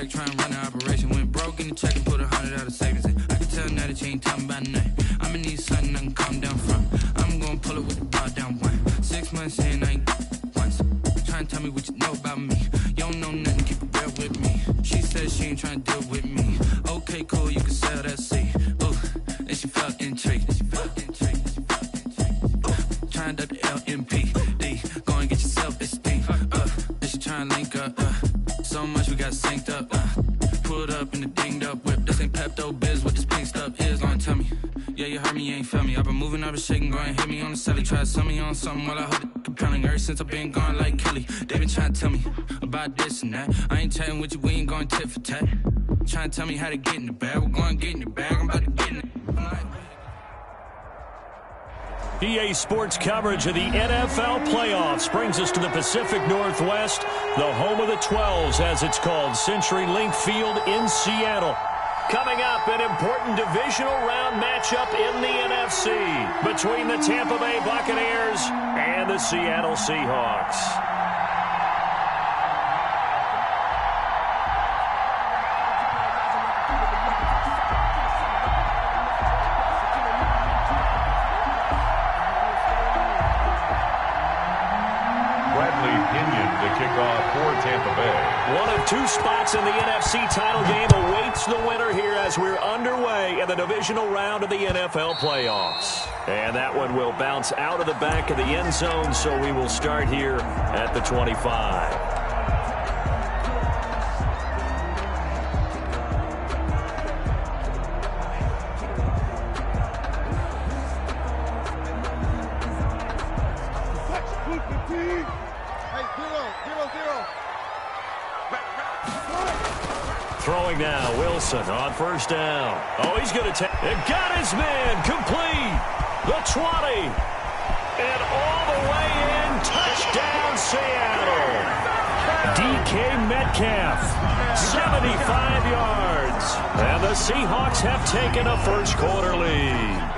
back, trying to run the operation. Went broke in the check and put 100 out of savings in. I can tell now that you ain't talking about nothing. I'ma need something I can calm down from. I'm gonna pull it with the bar down one. 6 months in, I ain't once. Trying to tell me what you know about me. You don't know nothing, keep it real with me. She said she ain't trying to deal with me. Okay, cool, you can sell that seat. Ooh, and she felt intrigued. Trying up the LMPD. Go and get yourself esteem. And she trying to link up. So much we got synced up. Pulled up in the dinged up whip. This ain't Pepto Biz, what this pink stuff is. Long tell me. Yeah, you heard me, you ain't felt me. I've been moving, I've been shaking, go and hit me on the celly. Try to sell me on something while I hold it compelling. Ever since I've been gone like Kelly, they been trying to tell me about this and that. I ain't chatting with you, we ain't going tit for tat. Trying to tell me how to get in the bag. We're going to get in the bag, I'm about to get in it. EA Sports coverage of the NFL playoffs brings us to the Pacific Northwest, the home of the 12s, as it's called, CenturyLink Field in Seattle. Coming up, an important divisional round matchup in the NFC between the Tampa Bay Buccaneers and the Seattle Seahawks. Kickoff for Tampa Bay. One of two spots in the NFC title game awaits the winner here as we're underway in the divisional round of the NFL playoffs. And that one will bounce out of the back of the end zone, so we will start here at the 25. Throwing now, Wilson on first down. Oh, he's going to take it. Got his man complete. The 20. And all the way in. Touchdown, Seattle. DK Metcalf, 75 yards. And the Seahawks have taken a first quarter lead.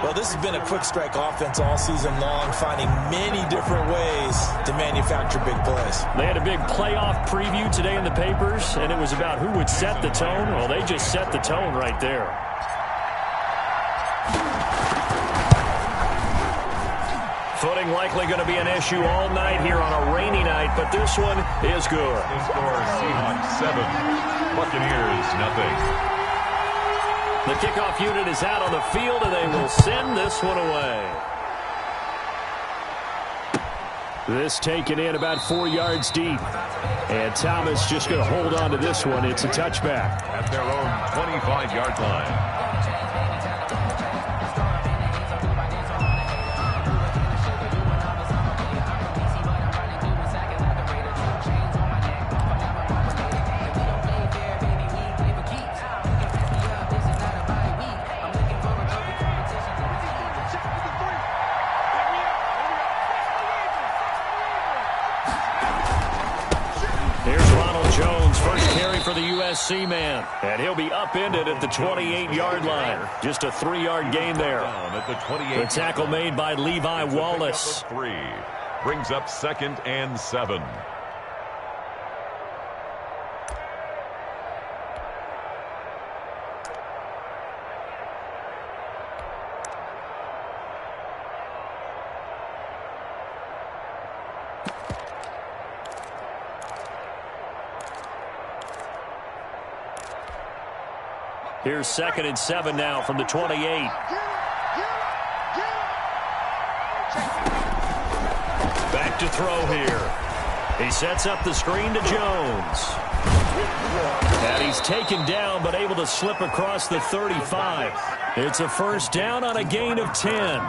Well, this has been a quick strike offense all season long, finding many different ways to manufacture big plays. They had a big playoff preview today in the papers, and it was about who would set the tone. Well, they just set the tone right there. Footing likely going to be an issue all night here on a rainy night, but this one is good. The score, Seahawks 7, Buccaneers 0. The kickoff unit is out on the field, and they will send this one away. This taken in about 4 yards deep. And Thomas just going to hold on to this one. It's a touchback. At their own 25-yard line. For the USC man, and he'll be upended at the 28-yard line. Just a 3-yard gain there. At the 28. The tackle made by Levi Wallace. 3 brings up 2nd and 7. Here's 2nd and 7 now from the 28. Back to throw here. He sets up the screen to Jones. And he's taken down but able to slip across the 35. It's a first down on a gain of 10.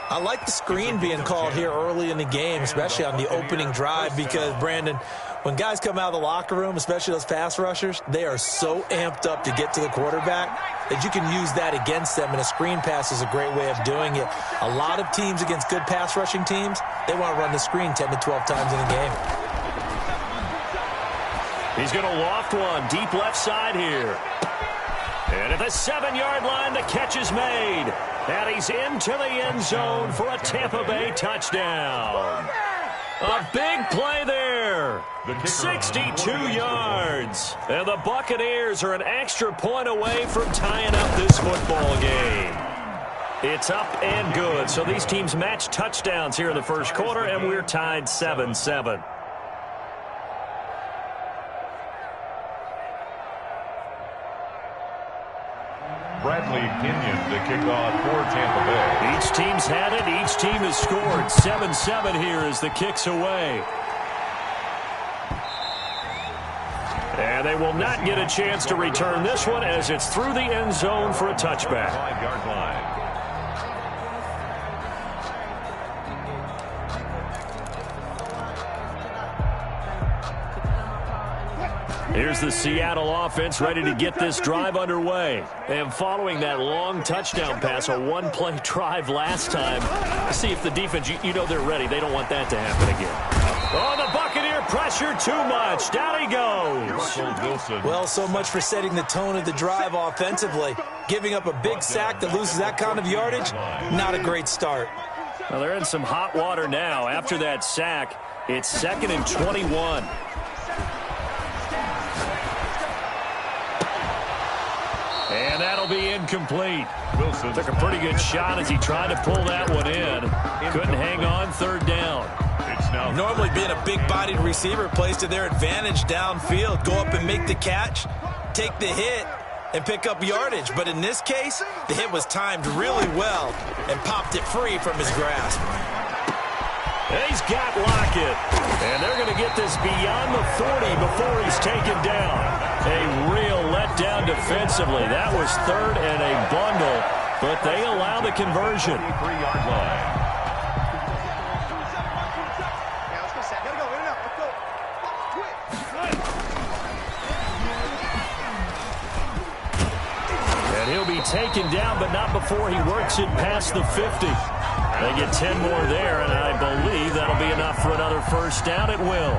I like the screen being called here early in the game, especially on the opening drive, because, Brandon, when guys come out of the locker room, especially those pass rushers, they are so amped up to get to the quarterback that you can use that against them, and a screen pass is a great way of doing it. A lot of teams against good pass rushing teams, they want to run the screen 10 to 12 times in a game. He's going to loft one deep left side here. And at the 7-yard line, the catch is made. And he's into the end zone for a Tampa Bay touchdown. A big play there. return. 62 yards. And the Buccaneers are an extra point away from tying up this football game. It's up and good. So these teams match touchdowns here in the first quarter, and we're tied 7-7. Bradley Pinion to kick off for Tampa Bay. Each team's had it. Each team has scored. 7-7 here as the kick's away. And they will not get a chance to return this one as it's through the end zone for a touchback. 5-yard line. Here's the Seattle offense ready to get this drive underway. And following that long touchdown pass, a one-play drive last time, see if the defense, you know they're ready. They don't want that to happen again. Oh, the Buccaneer pressure too much. Down he goes. Well, so much for setting the tone of the drive offensively. Giving up a big sack that loses that kind of yardage, not a great start. Well, they're in some hot water now. After that sack, it's 2nd and 21. And that'll be incomplete. Wilson took a pretty good shot as he tried to pull that one in. Couldn't hang on, 3rd down. Normally being a big-bodied receiver plays to their advantage downfield. Go up and make the catch, take the hit, and pick up yardage. But in this case, the hit was timed really well and popped it free from his grasp. And he's got Lockett. And they're going to get this beyond the 40 before he's taken down. A real letdown defensively. That was 3rd and a bundle, but they allow the conversion. 3-yard line. And he'll be taken down, but not before he works it past the 50. They get 10 more there, and I believe that'll be enough for another first down. It will.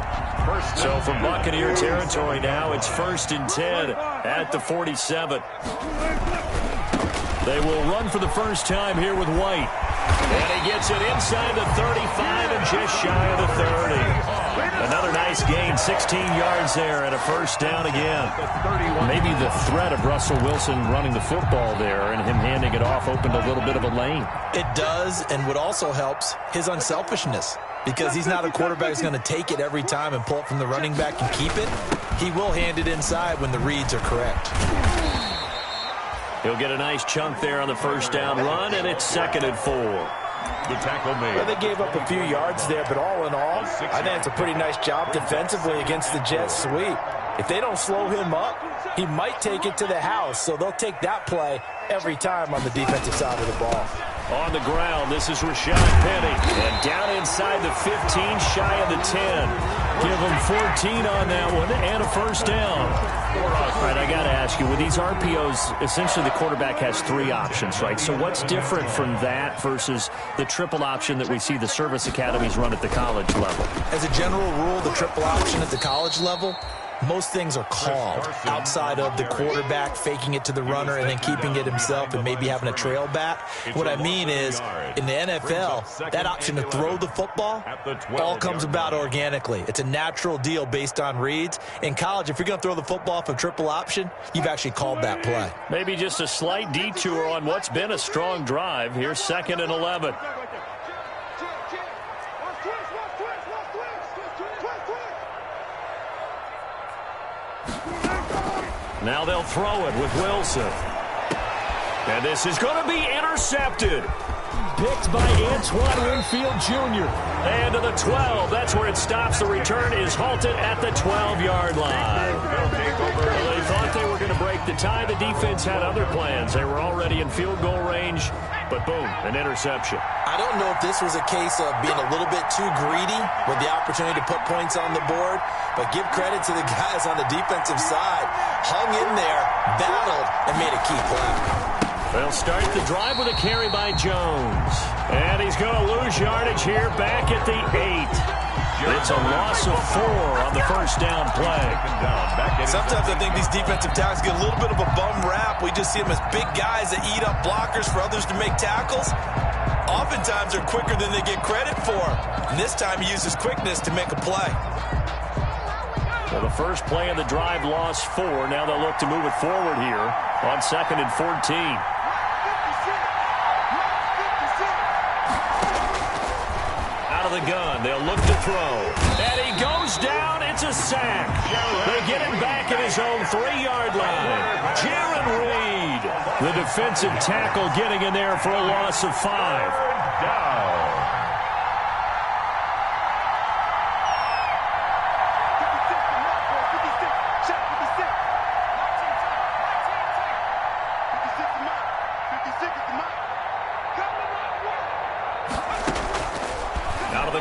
So from Buccaneer territory now, it's 1st and 10 at the 47. They will run for the first time here with White. And he gets it inside the 35 and just shy of the 30. Another nice gain, 16 yards there and a first down again. Maybe the threat of Russell Wilson running the football there and him handing it off opened a little bit of a lane. It does, and what also helps, his unselfishness. Because he's not a quarterback who's going to take it every time and pull it from the running back and keep it. He will hand it inside when the reads are correct. He'll get a nice chunk there on the first down run, and it's 2nd and 4. The tackle made. Well, they gave up a few yards there, but all in all, I think it's a pretty nice job defensively against the Jets sweep. If they don't slow him up, he might take it to the house, so they'll take that play every time on the defensive side of the ball. On the ground, this is Rashad Penny. And down inside the 15, shy of the 10. Give him 14 on that one and a first down. All right, I got to ask you, with these RPOs, essentially the quarterback has 3 options, right? So what's different from that versus the triple option that we see the service academies run at the college level? As a general rule, the triple option at the college level, most things are called outside of the quarterback faking it to the runner and then keeping it himself and maybe having a trail back. What I mean is, in the NFL, that option to throw the football all comes about organically. It's a natural deal based on reads. In college, if you're going to throw the football off a triple option, you've actually called that play. Maybe just a slight detour on what's been a strong drive. Here's 2nd and 11. Now they'll throw it with Wilson. And this is going to be intercepted. Picked by Antoine Winfield Jr. And to the 12. That's where it stops. The return is halted at the 12-yard line. Well, they thought they were going to break the tie. The defense had other plans. They were already in field goal range. But boom, an interception. I don't know if this was a case of being a little bit too greedy with the opportunity to put points on the board, but give credit to the guys on the defensive side. Hung in there, battled, and made a key play. They'll start the drive with a carry by Jones. And he's going to lose yardage here back at the 8. It's a loss of 4 on the first down play. Sometimes I think these defensive tackles get a little bit of a bum rap. We just see them as big guys that eat up blockers for others to make tackles. Oftentimes they're quicker than they get credit for. And this time he uses quickness to make a play. Well, the first play of the drive lost 4. Now they'll look to move it forward here on 2nd and 14. Out of the gun, they'll look to throw. And he goes down. It's a sack. They get him back at his own 3-yard line. Jaron Reed, the defensive tackle, getting in there for a loss of 5.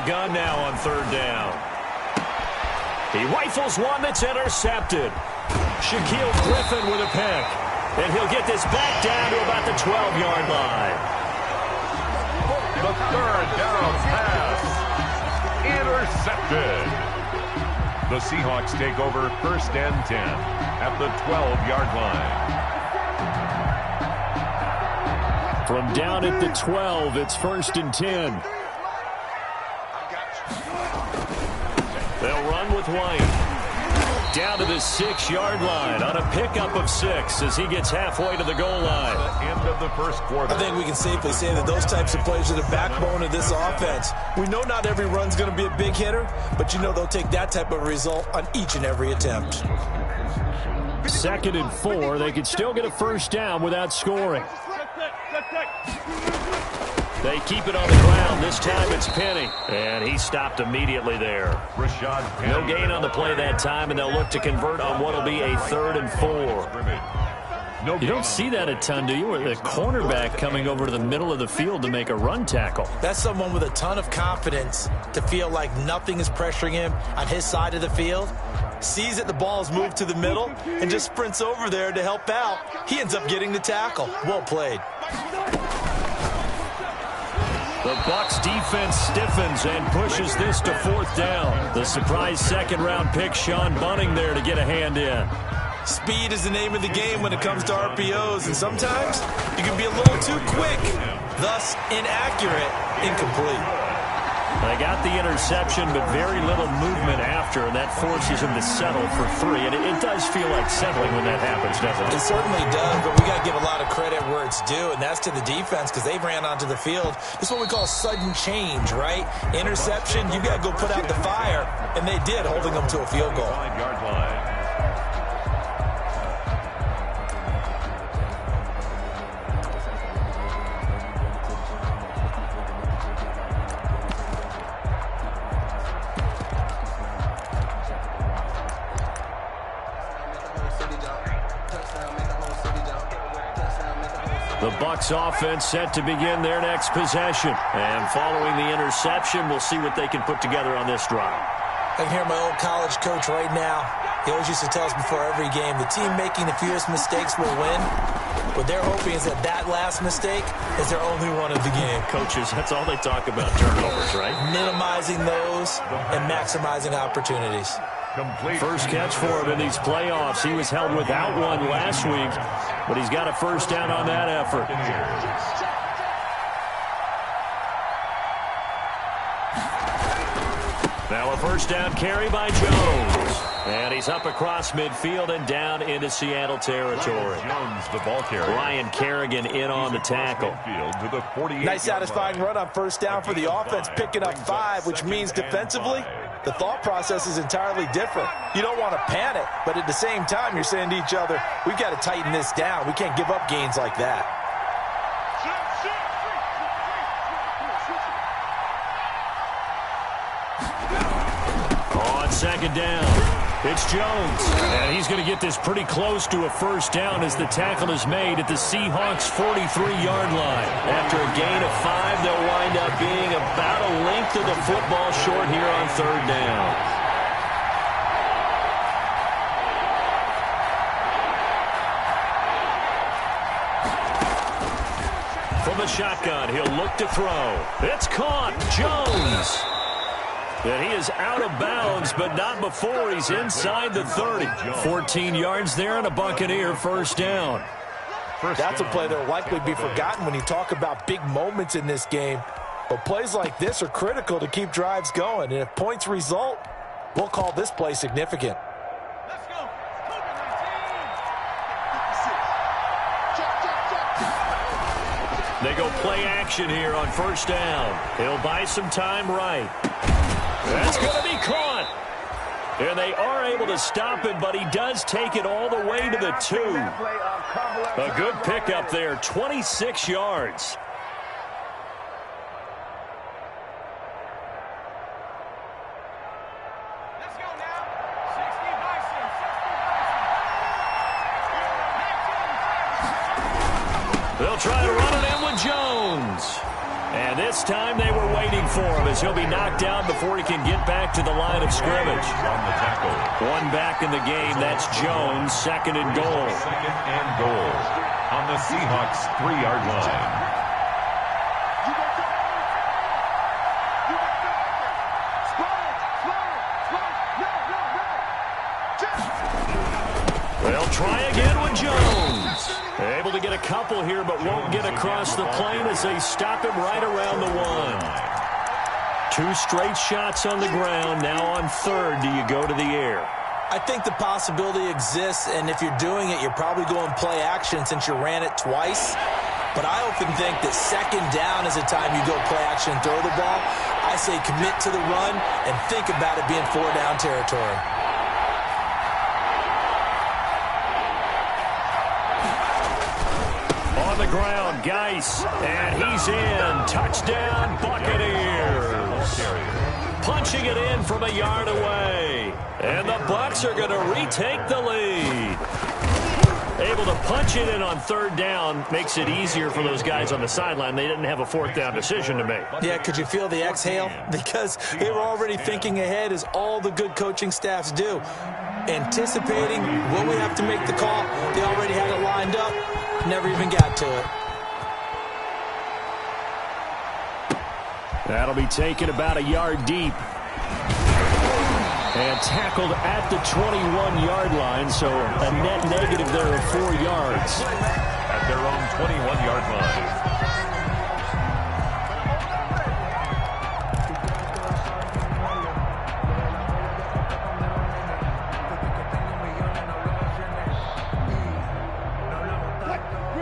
Gun now on 3rd down. He rifles one that's intercepted. Shaquille Griffin with a pick. And he'll get this back down to about the 12-yard line. The 3rd down pass. Intercepted. The Seahawks take over 1st and 10 at the 12-yard line. From down at the 12, it's 1st and 10. They'll run with White. Down to the 6-yard line on a pickup of 6 as he gets halfway to the goal line. End of the first quarter. I think we can safely say that those types of plays are the backbone of this offense. We know not every run's going to be a big hitter, but you know they'll take that type of result on each and every attempt. 2nd and 4. They could still get a 1st down without scoring. They keep it on the ground. This time it's Penny. And he stopped immediately there. No gain on the play that time, and they'll look to convert on what will be a 3rd and 4. You don't see that a ton, do you? Where the cornerback coming over to the middle of the field to make a run tackle. That's someone with a ton of confidence to feel like nothing is pressuring him on his side of the field. Sees that the ball is moved to the middle and just sprints over there to help out. He ends up getting the tackle. Well played. The Bucs defense stiffens and pushes this to 4th down. The surprise 2nd-round pick, Sean Bunning, there to get a hand in. Speed is the name of the game when it comes to RPOs, and sometimes you can be a little too quick, thus inaccurate, incomplete. They got the interception, but very little movement after, and that forces him to settle for 3. And it does feel like settling when that happens, doesn't it? It certainly does, but we got to give a lot of credit where it's due, and that's to the defense because they ran onto the field. This is what we call sudden change, right? Interception, you got to go put out the fire, and they did, holding them to a field goal. 5-yard line. The Bucs offense set to begin their next possession. And following the interception, we'll see what they can put together on this drive. I can hear my old college coach right now. He always used to tell us before every game, the team making the fewest mistakes will win. What they're hoping is that that last mistake is their only one of the game. Coaches, that's all they talk about, turnovers, right? Minimizing those and maximizing opportunities. First catch for him in these playoffs. He was held without one last week, but he's got a 1st down on that effort. Now a 1st down carry by Jones. And he's up across midfield and down into Seattle territory. Jones, the ball carrier. Ryan Kerrigan in on the tackle. Nice satisfying run on 1st down for the offense, picking up 5, which means defensively, the thought process is entirely different. You don't want to panic, but at the same time, you're saying to each other, we've got to tighten this down. We can't give up gains like that. On 2nd down, it's Jones. And he's going to get this pretty close to a 1st down as the tackle is made at the Seahawks' 43-yard line. After a gain of 5, they'll wind up being about a length of the football short here on 3rd down. From the shotgun, he'll look to throw. It's caught. Jones. And he is out of bounds, but not before he's inside the 30. 14 yards there and a Buccaneer 1st down. That's a play that will likely be forgotten when you talk about big moments in this game. But plays like this are critical to keep drives going. And if points result, we'll call this play significant. They go play action here on first down. He'll buy some time right. That's going to be caught. And they are able to stop him, but he does take it all the way to the 2. A good pickup there, 26 yards. They'll try to run it in with Jones. And this time they were waiting for him as he'll be knocked down before he can get back to the line of scrimmage. On the tackle. One back in the game. That's Jones, second and goal. Second and goal on the Seahawks 3-yard line. They'll try again with Jones. Able to get a couple here, but won't get across the plane as they stop him right around the 1. 2 straight shots on the ground. Now on third, do you go to the air? I think the possibility exists, and if you're doing it, you're probably going play action since you ran it twice. But I often think that second down is the time you go play action and throw the ball. I say commit to the run and think about it being 4-down territory. On the ground, Geis, and he's in. Touchdown, Buccaneers. Punching it in from a yard away. And the Bucs are going to retake the lead. Able to punch it in on third down makes it easier for those guys on the sideline. They didn't have a fourth down decision to make. Yeah, could you feel the exhale? Because they were already thinking ahead, as all the good coaching staffs do. Anticipating, will we have to make the call? They already had it lined up. Never even got to it. That'll be taken about a yard deep. And tackled at the 21-yard line, so a net negative there of 4 yards. At their own 21-yard line.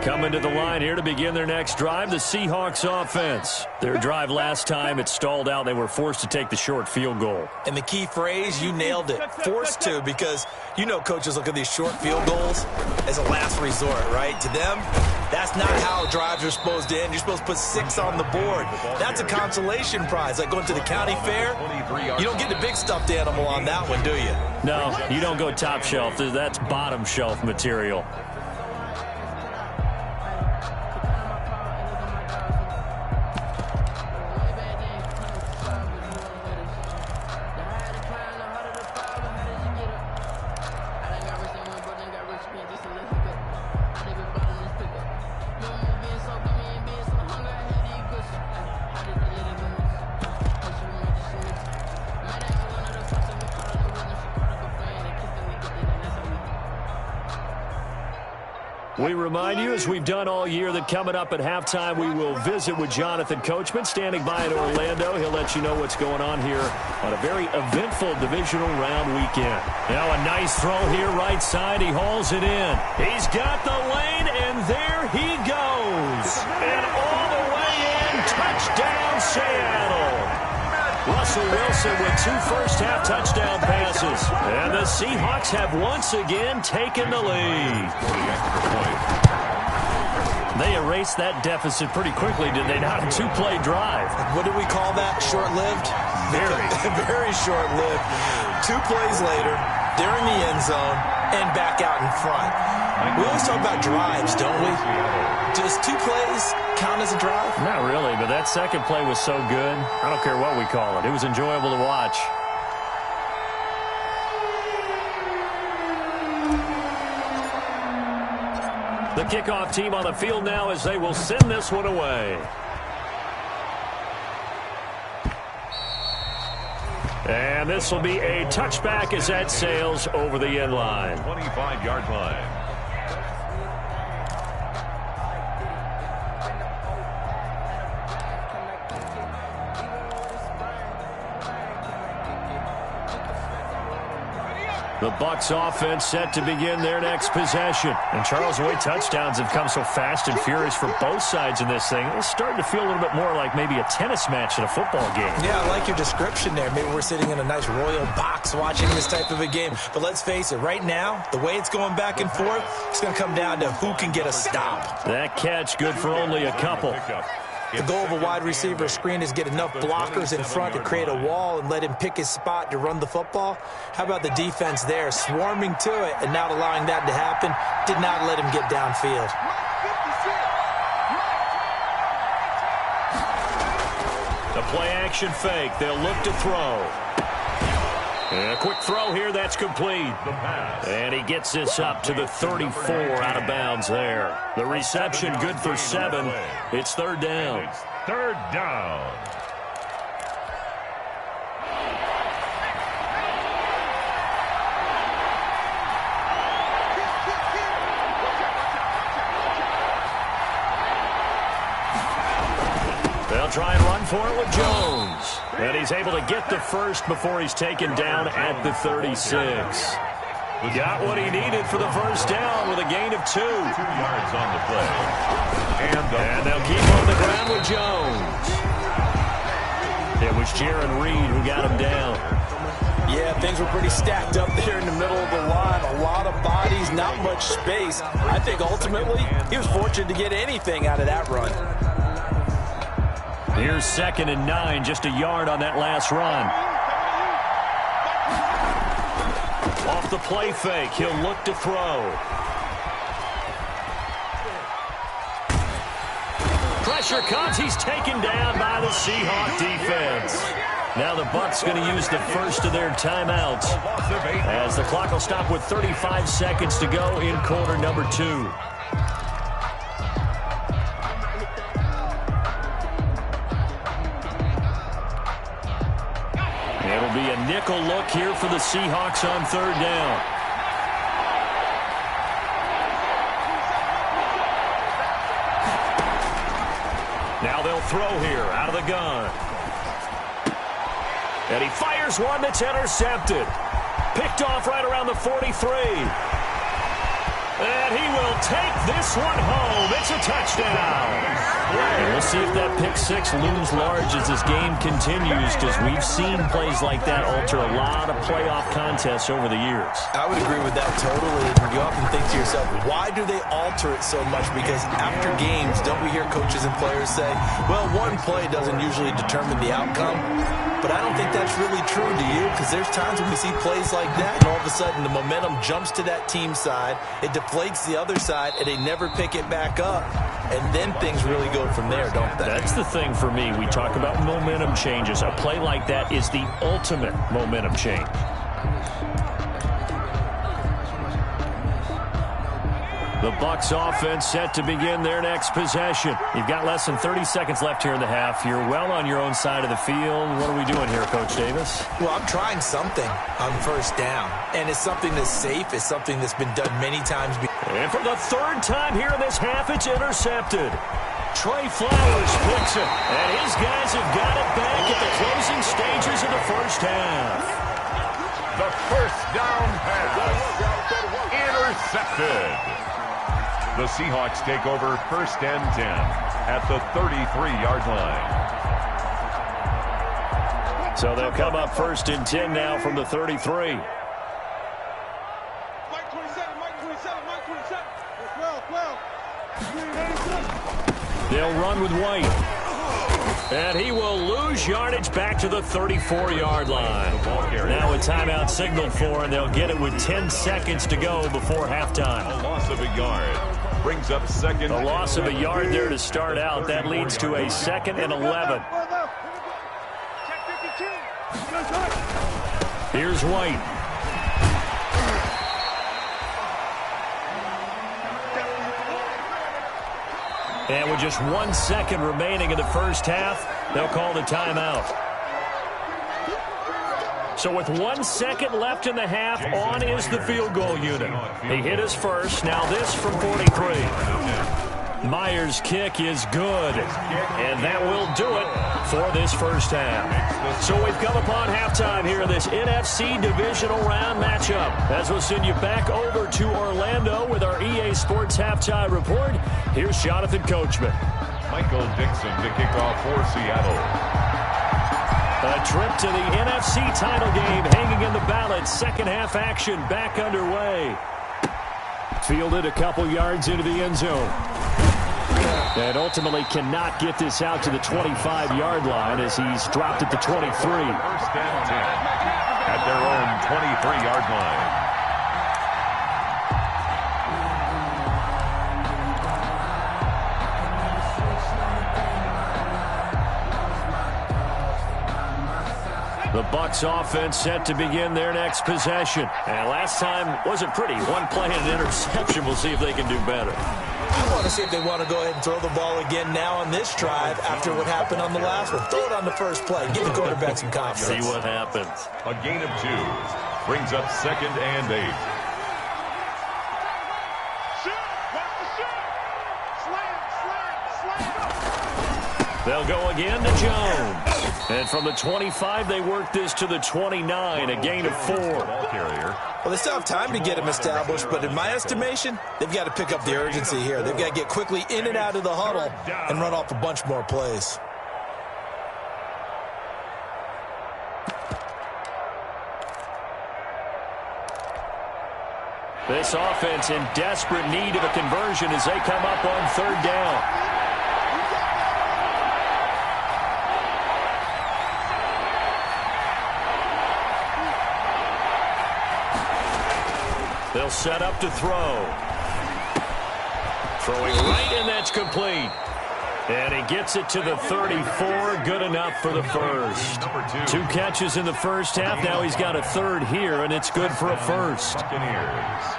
Coming to the line here to begin their next drive, the Seahawks offense. Their drive last time, it stalled out. They were forced to take the short field goal. And the key phrase, you nailed it, forced to, because you know coaches look at these short field goals as a last resort, right? To them, that's not how drives are supposed to end. You're supposed to put 6 on the board. That's a consolation prize, like going to the county fair. You don't get the big stuffed animal on that one, do you? No, you don't go top shelf. That's bottom shelf material. We remind you, as we've done all year, that coming up at halftime, we will visit with Jonathan Coachman, standing by in Orlando. He'll let you know what's going on here on a very eventful divisional round weekend. Now a nice throw here, right side. He hauls it in. He's got the lane, and there he goes. And all the way in, touchdown, Seattle. Russell Wilson with 2 first-half touchdown passes. And the Seahawks have once again taken the lead. They erased that deficit pretty quickly, did they not? A 2-play drive. What do we call that? Short-lived? Very. Very short-lived. 2 plays later, they're in the end zone and back out in front. We always talk about drives, don't we? Does 2 plays count as a drive? Not really, but that second play was so good. I don't care what we call it. It was enjoyable to watch. The kickoff team on the field now as they will send this one away. And this will be a touchback as that sails over the end line. 25-yard line. The Bucs offense set to begin their next possession. And Charles, the way touchdowns have come so fast and furious for both sides in this thing, it's starting to feel a little bit more like maybe a tennis match in a football game. Yeah, I like your description there. Maybe we're sitting in a nice royal box watching this type of a game. But let's face it, right now, the way it's going back and forth, it's going to come down to who can get a stop. That catch good for only a couple. The goal of a wide receiver screen is get enough blockers in front to create a wall and let him pick his spot to run the football. How about the defense there, swarming to it and not allowing that to happen? Did not let him get downfield. The play-action fake. They'll look to throw. And a quick throw here, that's complete. And he gets this up to the 34 out of bounds there. The reception good for 7. It's third down. It's third down. They'll try and run for it with Jones. And he's able to get the first before he's taken down at the 36. Got what he needed for the first down with a gain of 2. 2 yards on the play. And they'll keep on the ground with Jones. It was Jaron Reed who got him down. Yeah, things were pretty stacked up there in the middle of the line. A lot of bodies, not much space. I think ultimately he was fortunate to get anything out of that run. Here's 2nd and 9, just a yard on that last run. Off the play fake, he'll look to throw. Pressure comes, he's taken down by the Seahawk defense. Now the Bucs going to use the first of their timeouts as the clock will stop with 35 seconds to go in quarter number 2. It'll be a nickel look here for the Seahawks on third down. Now they'll throw here out of the gun. And he fires one that's intercepted. Picked off right around the 43. And he will take this one home. It's a touchdown. And we'll see if that pick 6 looms large as this game continues, because we've seen plays like that alter a lot of playoff contests over the years. I would agree with that totally. You often think to yourself, why do they alter it so much? Because after games, don't we hear coaches and players say, well, one play doesn't usually determine the outcome? But I don't think that's really true, do you? Because there's times when we see plays like that, and all of a sudden the momentum jumps to that team side, it deflates the other side, and they never pick it back up. And then things really go from there, don't they? That's the thing for me. We talk about momentum changes. A play like that is the ultimate momentum change. The Bucs offense set to begin their next possession. You've got less than 30 seconds left here in the half. You're well on your own side of the field. What are we doing here, Coach Davis? Well, I'm trying something on first down. And it's something that's safe. It's something that's been done many times before. And for the third time here in this half, it's intercepted. Trey Flowers picks it. And his guys have got it back at the closing stages of the first half. The first down pass. Intercepted. The Seahawks take over first and 10 at the 33-yard line. So they'll come up first and 10 now from the 33. Mike 27, Mike 27, Mike 27. They'll run with White. And he will lose yardage back to the 34-yard line. Now a timeout signaled for, and they'll get it with 10 seconds to go before halftime. A loss of a yard brings up second. A loss of a yard there to start out. That leads to a 2nd and 11. Here's White. And with just 1 second remaining in the first half, they'll call the timeout. So with 1 second left in the half, on is the field goal unit. He hit his first. Now this from 43. Myers' kick is good, and that will do it for this first half. So we've come upon halftime here in this NFC Divisional Round matchup. As we'll send you back over to Orlando with our EA Sports Halftime Report, here's Jonathan Coachman. Michael Dixon to kick off for Seattle. A trip to the NFC title game hanging in the balance. Second half action back underway. Fielded a couple yards into the end zone. And ultimately cannot get this out to the 25-yard line as he's dropped at the 23. First and 10 at their own 23-yard line. The Bucs offense set to begin their next possession. And last time wasn't pretty. One play and an interception. We'll see if they can do better. I want to see if they want to go ahead and throw the ball again now on this drive after what happened on the last one. Throw it on the first play. Give the quarterback some confidence. See what happens. A gain of 2 brings up 2nd and 8. They'll go again to Jones. And from the 25, they work this to the 29, a gain of 4. Ball carrier. Well, they still have time to get him established, but in my estimation, they've got to pick up the urgency here. They've got to get quickly in and out of the huddle and run off a bunch more plays. This offense in desperate need of a conversion as they come up on 3rd down. They'll set up to throw. Throwing right, and that's complete. And he gets it to the 34. Good enough for the first. 2 catches in the first half. Now he's got a 3rd here, and it's good for a first. Buccaneers.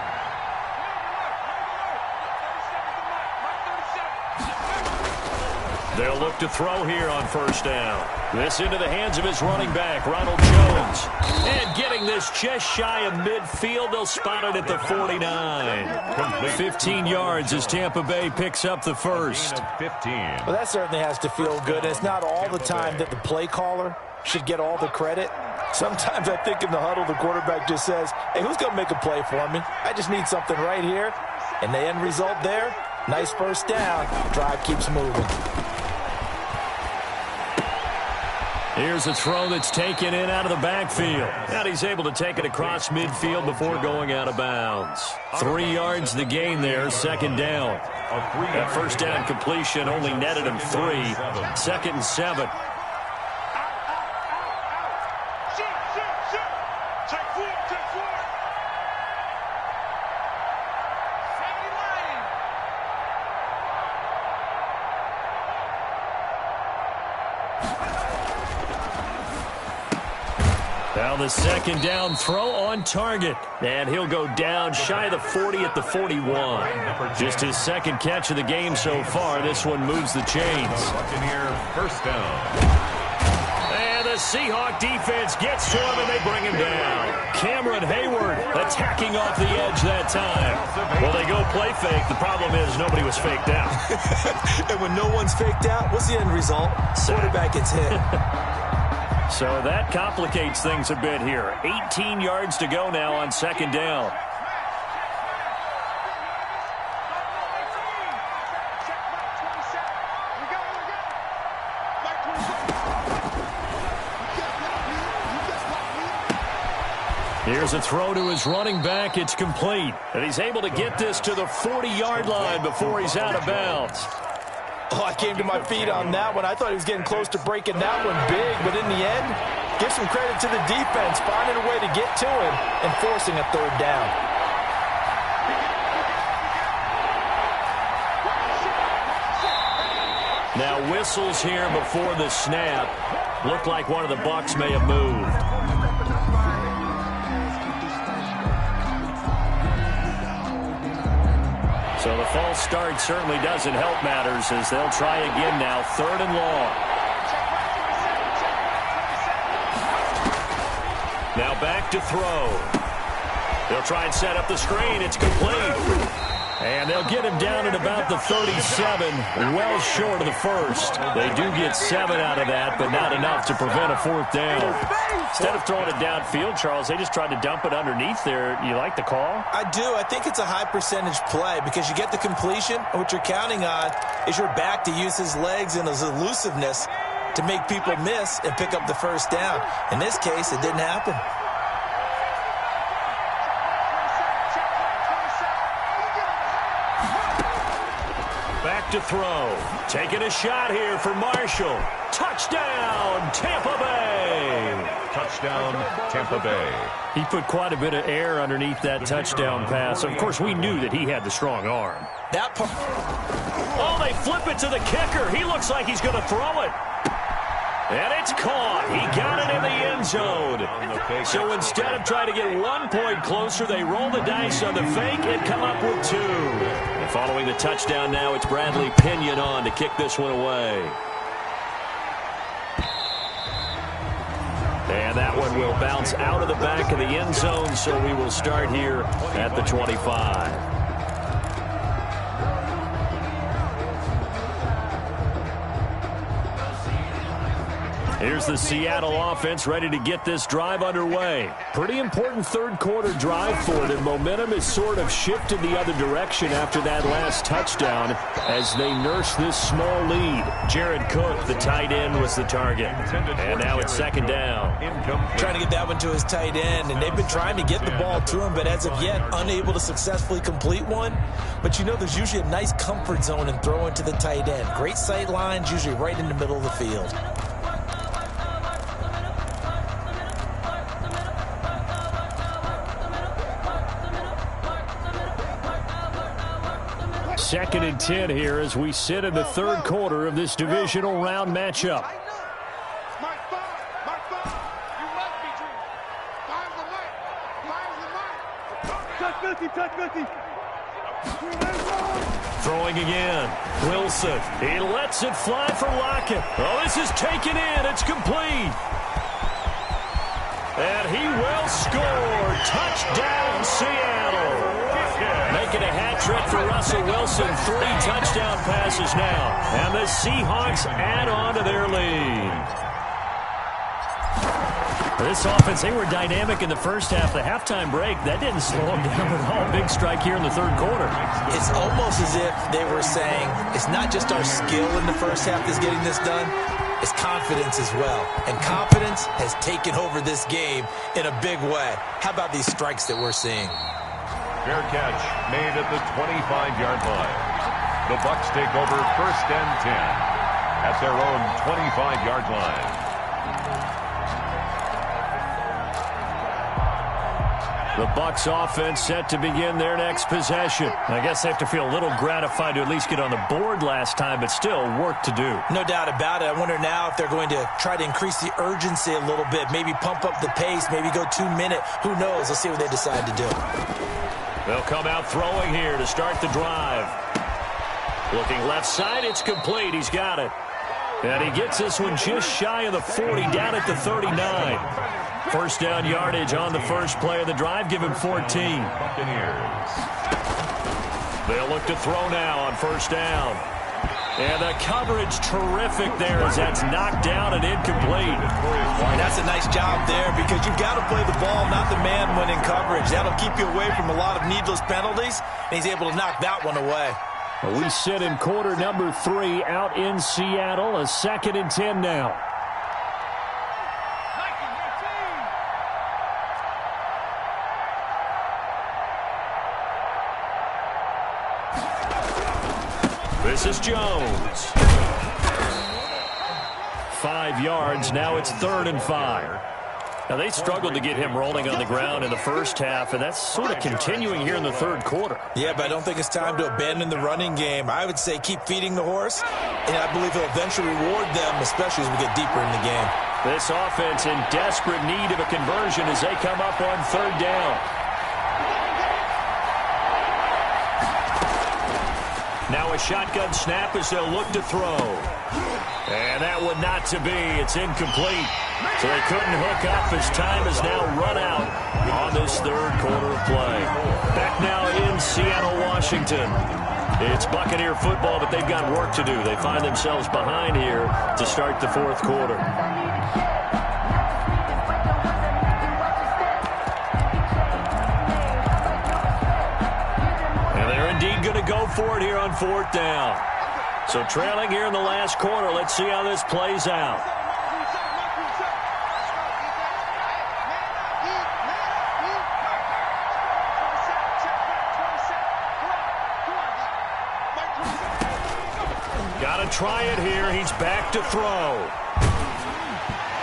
They'll look to throw here on 1st down. This into the hands of his running back, Ronald Jones. And getting this just shy of midfield, they'll spot it at the 49. 15 yards as Tampa Bay picks up the first. 15. Well, that certainly has to feel good. It's not all the time that the play caller should get all the credit. Sometimes I think in the huddle, the quarterback just says, hey, who's going to make a play for me? I just need something right here. And the end result there, nice first down. Drive keeps moving. Here's a throw that's taken in out of the backfield. And he's able to take it across midfield before going out of bounds. 3 yards the gain there, 2nd down. That first down completion only netted him 3. 2nd and 7. Now the 2nd down throw on target. And he'll go down shy of the 40 at the 41. Just his 2nd catch of the game so far. This one moves the chains. Buccaneer first down. And the Seahawk defense gets to him and they bring him down. Cameron Hayward attacking off the edge that time. Well, they go play fake. The problem is nobody was faked out. And when no one's faked out, what's the end result? Quarterback gets hit. So that complicates things a bit here. 18 yards to go now on 2nd down. Here's a throw to his running back. It's complete. And he's able to get this to the 40-yard line before he's out of bounds. Oh, I came to my feet on that one. I thought he was getting close to breaking that one big, but in the end, give some credit to the defense, finding a way to get to him and forcing a 3rd down. Now whistles here before the snap. Looked like one of the Bucs may have moved. So the false start certainly doesn't help matters as they'll try again now. 3rd and long. Now back to throw. They'll try and set up the screen. It's complete. And they'll get him down at about the 37, well short of the first. They do get 7 out of that, but not enough to prevent a 4th down. Instead of throwing it downfield, Charles, they just tried to dump it underneath there. You like the call? I do. I think it's a high percentage play because you get the completion, and what you're counting on is your back to use his legs and his elusiveness to make people miss and pick up the 1st down. In this case, it didn't happen. Back to throw. Taking a shot here for Marshall. Touchdown, Tampa Bay. Touchdown, Tampa Bay. He put quite a bit of air underneath that touchdown pass. Of course, we knew that he had the strong arm. That part. Oh, they flip it to the kicker. He looks like he's going to throw it. And it's caught. He got it in the end zone. So instead of trying to get 1 point closer, they roll the dice on the fake and come up with 2. And following the touchdown now, it's Bradley Pinion on to kick this one away. And that one will bounce out of the back of the end zone, so we will start here at the 25. Here's the Seattle offense ready to get this drive underway. Pretty important 3rd quarter drive for them. Momentum has sort of shifted the other direction after that last touchdown as they nurse this small lead. Jared Cook, the tight end, was the target. And now it's 2nd down. Trying to get that one to his tight end, and they've been trying to get the ball to him, but as of yet, unable to successfully complete one. But you know there's usually a nice comfort zone in throwing to the tight end. Great sight lines, usually right in the middle of the field. Second and 10 here as we sit in the 3rd quarter of this divisional round matchup. Mark 5. You must be true. 5's the mark. 5's the mark. Touch 50. Throwing again. Wilson. He lets it fly for Lockett. Oh, this is taken in. It's complete. And he will score. Touchdown, Seattle. Making a hat trick for Russell Wilson. 3 touchdown passes now. And the Seahawks add on to their lead. This offense, they were dynamic in the first half. The halftime break, that didn't slow them down at all. Big strike here in the 3rd quarter. It's almost as if they were saying, it's not just our skill in the first half that's getting this done, it's confidence as well. And confidence has taken over this game in a big way. How about these strikes that we're seeing? Fair catch made at the 25-yard line. The Bucs take over 1st and 10 at their own 25-yard line. The Bucs offense set to begin their next possession. I guess they have to feel a little gratified to at least get on the board last time, but still work to do. No doubt about it. I wonder now if they're going to try to increase the urgency a little bit, maybe pump up the pace, maybe go 2-minute. Who knows? Let's see what they decide to do. They'll come out throwing here to start the drive. Looking left side, it's complete. He's got it. And he gets this one just shy of the 40, down at the 39. 1st down yardage on the first play of the drive. Give him 14. Buccaneers. They'll look to throw now on 1st down. And the coverage terrific there as that's knocked down and incomplete. And that's a nice job there because you've got to play the ball, not the man when in coverage. That'll keep you away from a lot of needless penalties, and he's able to knock that one away. We sit in quarter number 3 out in Seattle. A 2nd and 10 now. This is Jones. 5 yards. Now it's 3rd and 5. Now, they struggled to get him rolling on the ground in the first half, and that's sort of continuing here in the 3rd quarter. Yeah, but I don't think it's time to abandon the running game. I would say keep feeding the horse, and I believe he'll eventually reward them, especially as we get deeper in the game. This offense in desperate need of a conversion as they come up on 3rd down. Now a shotgun snap as they'll look to throw. And that one not to be. It's incomplete. So they couldn't hook up as time has now run out on this 3rd quarter of play. Back now in Seattle, Washington. Washington. It's Buccaneer football, but they've got work to do. They find themselves behind here to start the fourth quarter. And they're indeed going to go for it here on fourth down. So trailing here in the last quarter. Let's see how this plays out. Got to try it here. He's back to throw.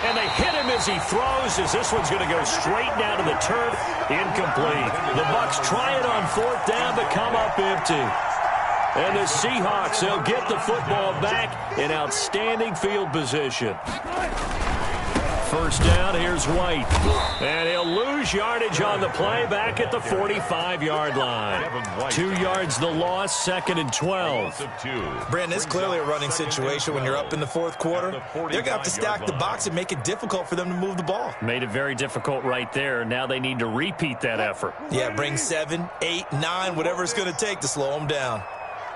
And they hit him as he throws, as this one's going to go straight down to the turf. Incomplete. The Bucs try it on fourth down, but come up empty. And the Seahawks, they'll get the football back in outstanding field position. First down, here's White. And he'll lose yardage on the play back at the 45-yard line. 2 yards the loss, second and 12. Brandon, it's clearly a running situation when you're up in the fourth quarter. They're going to have to stack the box and make it difficult for them to move the ball. Made it very difficult right there. Now they need to repeat that effort. Yeah, bring 7, 8, 9, whatever it's going to take to slow them down.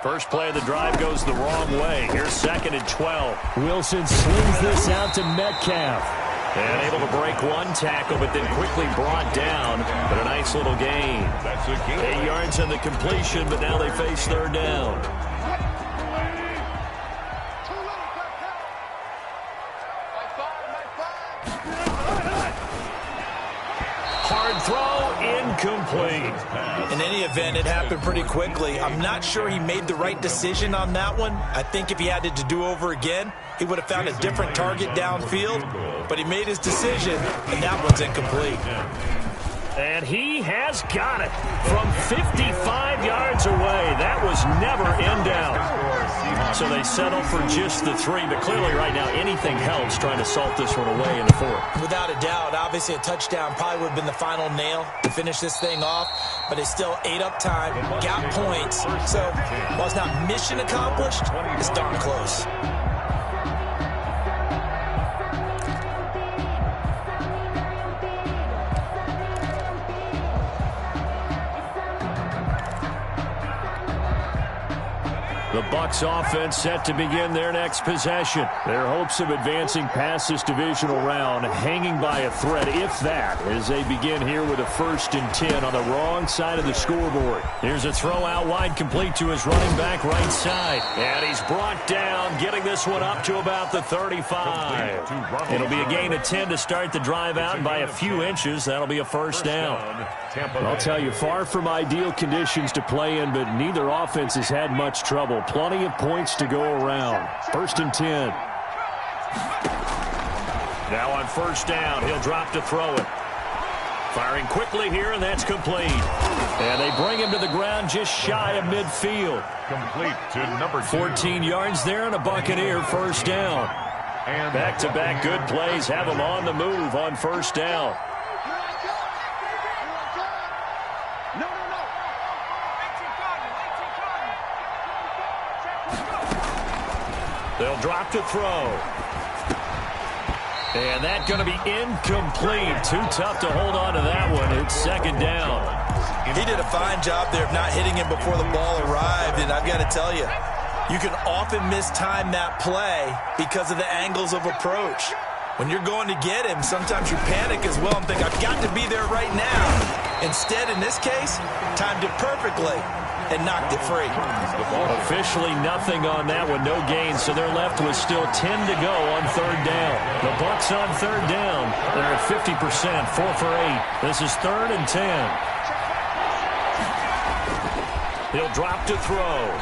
First play of the drive goes the wrong way. Here's second and 12. Wilson slings this out to Metcalf. And able to break one tackle, but then quickly brought down. But a nice little gain. 8 yards on the completion, but now they face third down. Hard throw, incomplete. In any event, it happened pretty quickly. I'm not sure he made the right decision on that one. I think if he had to do over again, he would have found a different target downfield. But he made his decision, and that one's incomplete. And he has got it from 55 yards away. That was never in doubt. So they settle for just the 3, but clearly right now anything helps trying to salt this one away in the fourth. Without a doubt, obviously a touchdown probably would have been the final nail to finish this thing off, but they still ate up time, got points. So while it's not mission accomplished, it's darn close. The Bucs offense set to begin their next possession. Their hopes of advancing past this divisional round hanging by a thread, if that, as they begin here with a 1st and 10 on the wrong side of the scoreboard. Here's a throw out wide, complete to his running back right side. And he's brought down, getting this one up to about the 35. It'll be a gain of 10 to start the drive out, and by a few inches, that'll be a first down. I'll tell you, far from ideal conditions to play in, but neither offense has had much trouble. Plenty of points to go around. 1st and 10. Now on first down, he'll drop to throw it. Firing quickly here, and that's complete. And they bring him to the ground just shy of midfield. Complete to number 2. 14 yards there, and a Buccaneer first down. Back-to-back good plays have him on the move on first down. They'll drop to throw. And that's going to be incomplete. Too tough to hold on to that one. It's second down. He did a fine job there of not hitting him before the ball arrived, and I've got to tell you, you can often mistime that play because of the angles of approach. When you're going to get him, sometimes you panic as well and think, I've got to be there right now. Instead, in this case, timed it perfectly and knocked it free. Officially nothing on that one, no gain, so they're left with still 10 to go on third down. The Bucs on third down. They're at 50%, 4 for 8. This is 3rd and 10. He'll drop to throw.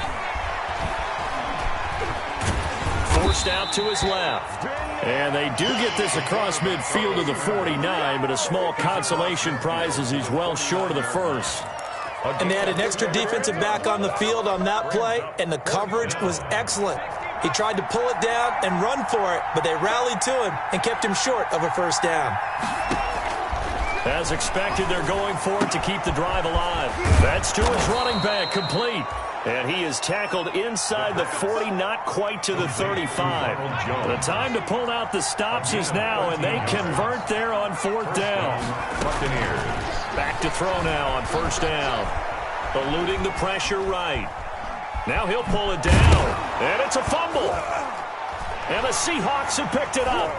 Forced out to his left. And they do get this across midfield to the 49, but a small consolation prize as he's well short of the first. And they had an extra defensive back on the field on that play, and the coverage was excellent. He tried to pull it down and run for it, but they rallied to him and kept him short of a first down. As expected, they're going for it to keep the drive alive. That's to his running back, complete. And he is tackled inside the 40, not quite to the 35. The time to pull out the stops is now, and they convert there on fourth down. Buccaneers. Back to throw now on first down. eluding the pressure right. Now he'll pull it down, and it's a fumble. And the Seahawks have picked it up.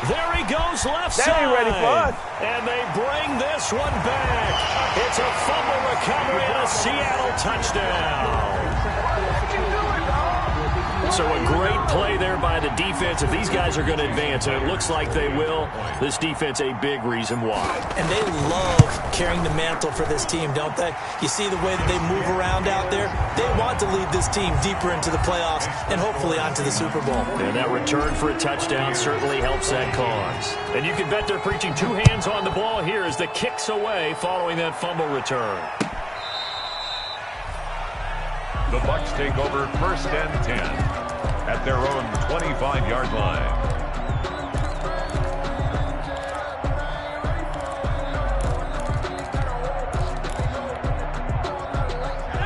There he goes left side. That ain't ready for us. And they bring this one back. It's a fumble recovery and a Seattle touchdown. So a great play there by the defense. If these guys are going to advance, and it looks like they will, this defense a big reason why. And they love carrying the mantle for this team, don't they? You see the way that they move around out there? They want to lead this team deeper into the playoffs and hopefully onto the Super Bowl. And that return for a touchdown certainly helps that cause. And you can bet they're preaching two hands on the ball here as the kick's away following that fumble return. The Bucs take over 1st and 10 at their own 25-yard line.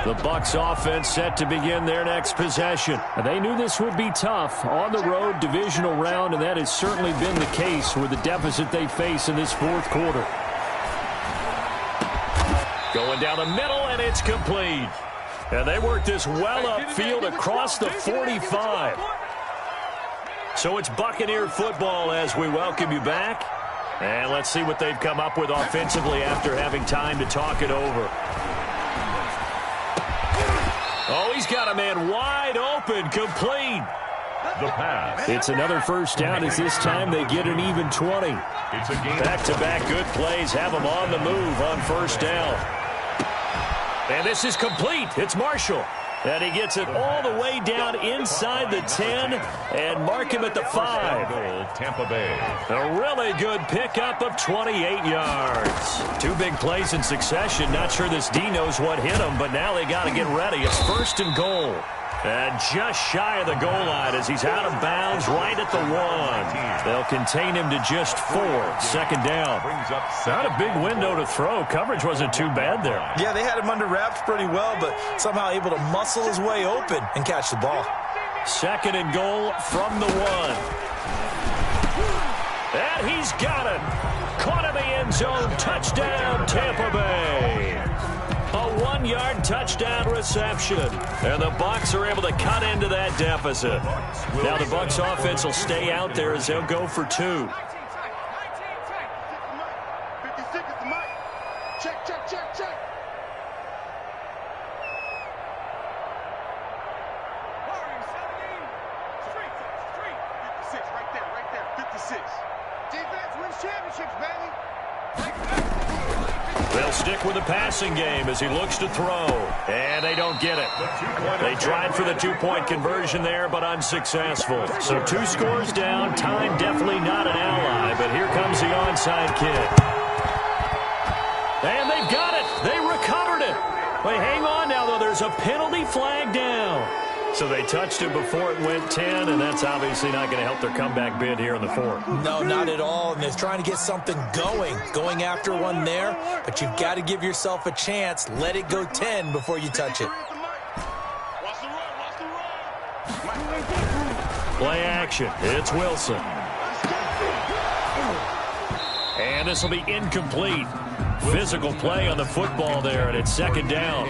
The Bucs offense set to begin their next possession. They knew this would be tough on the road divisional round, and that has certainly been the case with the deficit they face in this fourth quarter. Going down the middle, and it's complete. And they work this well upfield across the 45. So it's Buccaneer football as we welcome you back. And let's see what they've come up with offensively after having time to talk it over. Oh, he's got a man wide open, complete. The pass. It's another first down as this time they get an even 20. It's a game. Back-to-back good plays have them on the move on first down. And this is complete. It's Marshall. And he gets it all the way down inside the 10 and mark him at the 5. Tampa Bay. A really good pickup of 28 yards. Two big plays in succession. Not sure this D knows what hit him, but now they got to get ready. It's 1st and goal. And just shy of the goal line as he's out of bounds right at the 1. They'll contain him to just 4. 2nd down. Not a big window to throw. Coverage wasn't too bad there. Yeah, they had him under wraps pretty well, but somehow able to muscle his way open and catch the ball. 2nd and goal from the 1. And he's got it. Caught in the end zone. Touchdown, Tampa Bay. A 1-yard touchdown reception. And the Bucs are able to cut into that deficit. Now the Bucs offense will stay out there as they'll go for 2. Check, check, check, check. Street. 56, right there, 56. Defense wins championships, baby. They'll stick with the passing game as he looks to throw. And they don't get it. They tried for the 2-point conversion there, but unsuccessful. So 2 scores down. Time definitely not an ally, but here comes the onside kick. And they've got it. They recovered it. Wait, hang on now, though. There's a penalty flag down. So they touched it before it went 10, and that's obviously not going to help their comeback bid here in the 4th. No, not at all. And they're trying to get something going after one there. But you've got to give yourself a chance. Let it go 10 before you touch it. Play action. It's Wilson. And this will be incomplete. Physical play on the football there, and it's 2nd down.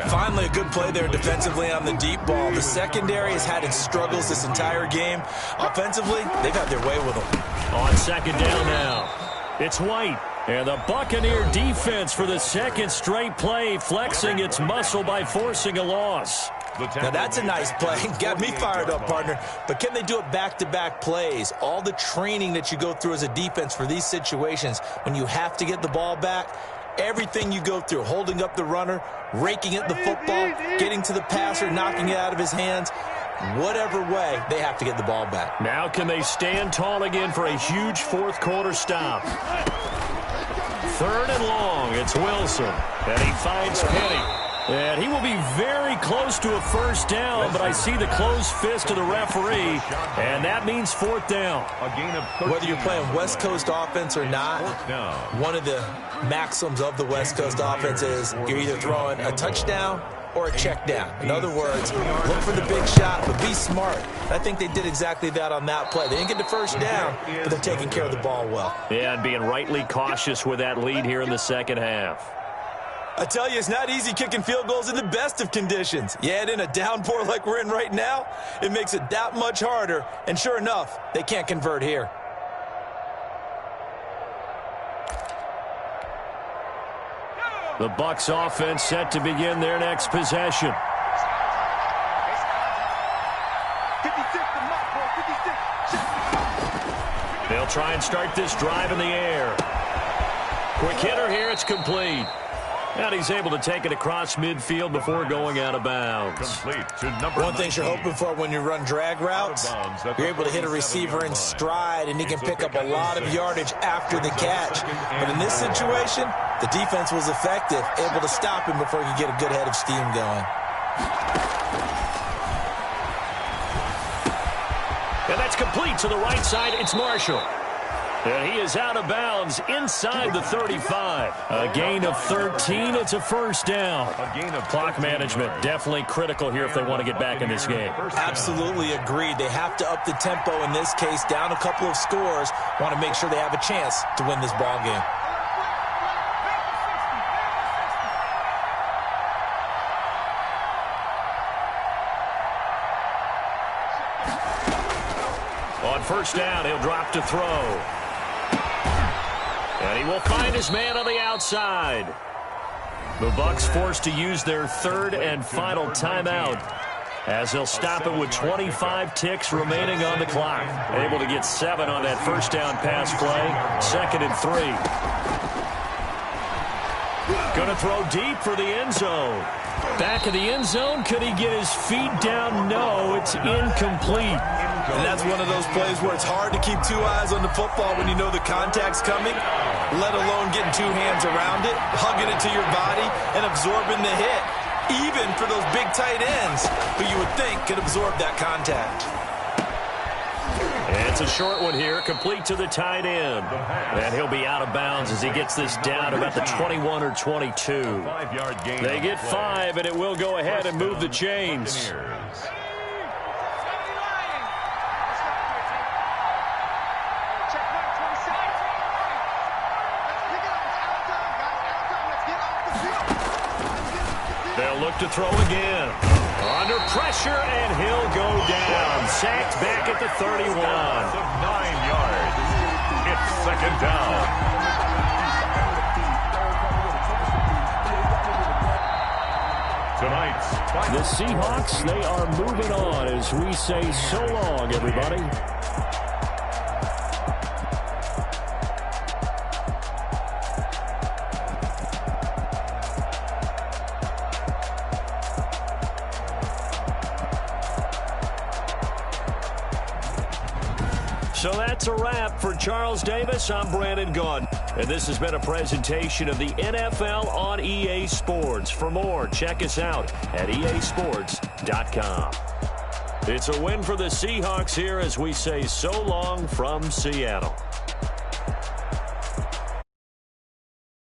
Finally a good play there defensively on the deep ball. The secondary has had its struggles this entire game. Offensively, they've had their way with them. On 2nd down now, it's White. And the Buccaneer defense for the 2nd straight play, flexing its muscle by forcing a loss. Now that's a nice play. Got me fired up, partner. But can they do it back-to-back plays? All the training that you go through as a defense for these situations, when you have to get the ball back, everything you go through, holding up the runner, raking at the football, getting to the passer, knocking it out of his hands, whatever way, they have to get the ball back. Now can they stand tall again for a huge 4th quarter stop? 3rd and long, it's Wilson. And he finds Penny. And he will be very close to a 1st down, but I see the closed fist of the referee, and that means 4th down. Whether you're playing West Coast offense or not, one of the maxims of the West Coast offense is you're either throwing a touchdown or a check down. In other words, look for the big shot, but be smart. I think they did exactly that on that play. They didn't get the first down, but they're taking care of the ball well. Yeah, and being rightly cautious with that lead here in the second half. I tell you, it's not easy kicking field goals in the best of conditions. You add in a downpour like we're in right now, it makes it that much harder. And sure enough, they can't convert here. The Bucs offense set to begin their next possession. 56 to Mike, bro. 56. They'll try and start this drive in the air. Quick hitter here, it's complete. And he's able to take it across midfield before going out of bounds. Complete to number One thing you're hoping for when you run drag routes, you're able to hit a receiver in stride, and he can pick up a lot of yardage after the catch. But in this situation, the defense was effective, able to stop him before he could get a good head of steam going. And that's complete to the right side. It's Marshall. And he is out of bounds inside the 35. A gain of 13. It's a first down. Clock management definitely critical here if they want to get back in this game. Absolutely agreed. They have to up the tempo in this case, down a couple of scores. Want to make sure they have a chance to win this ball game. On first down, he'll drop to throw. And he will find his man on the outside. The Bucs forced to use their third and final timeout as they'll stop it with 25 ticks remaining on the clock. Able to get 7 on that first down pass play. 2nd and 3. Going to throw deep for the end zone. Back of the end zone. Could he get his feet down? No, it's incomplete. And that's one of those plays where it's hard to keep two eyes on the football when you know the contact's coming, let alone getting two hands around it, hugging it to your body, and absorbing the hit, even for those big tight ends who you would think could absorb that contact. It's a short one here, complete to the tight end. And he'll be out of bounds as he gets this down about the 21 or 22. They get 5, and it will go ahead and move the chains. They'll look to throw again. Under pressure, and he'll go down. Sacked back at the 31. 9 yards. It's second down. Tonight's The Seahawks, they are moving on as we say so long, everybody. So that's a wrap for Charles Davis. I'm Brandon Gaudin. And this has been a presentation of the NFL on EA Sports. For more, check us out at easports.com. It's a win for the Seahawks here as we say so long from Seattle.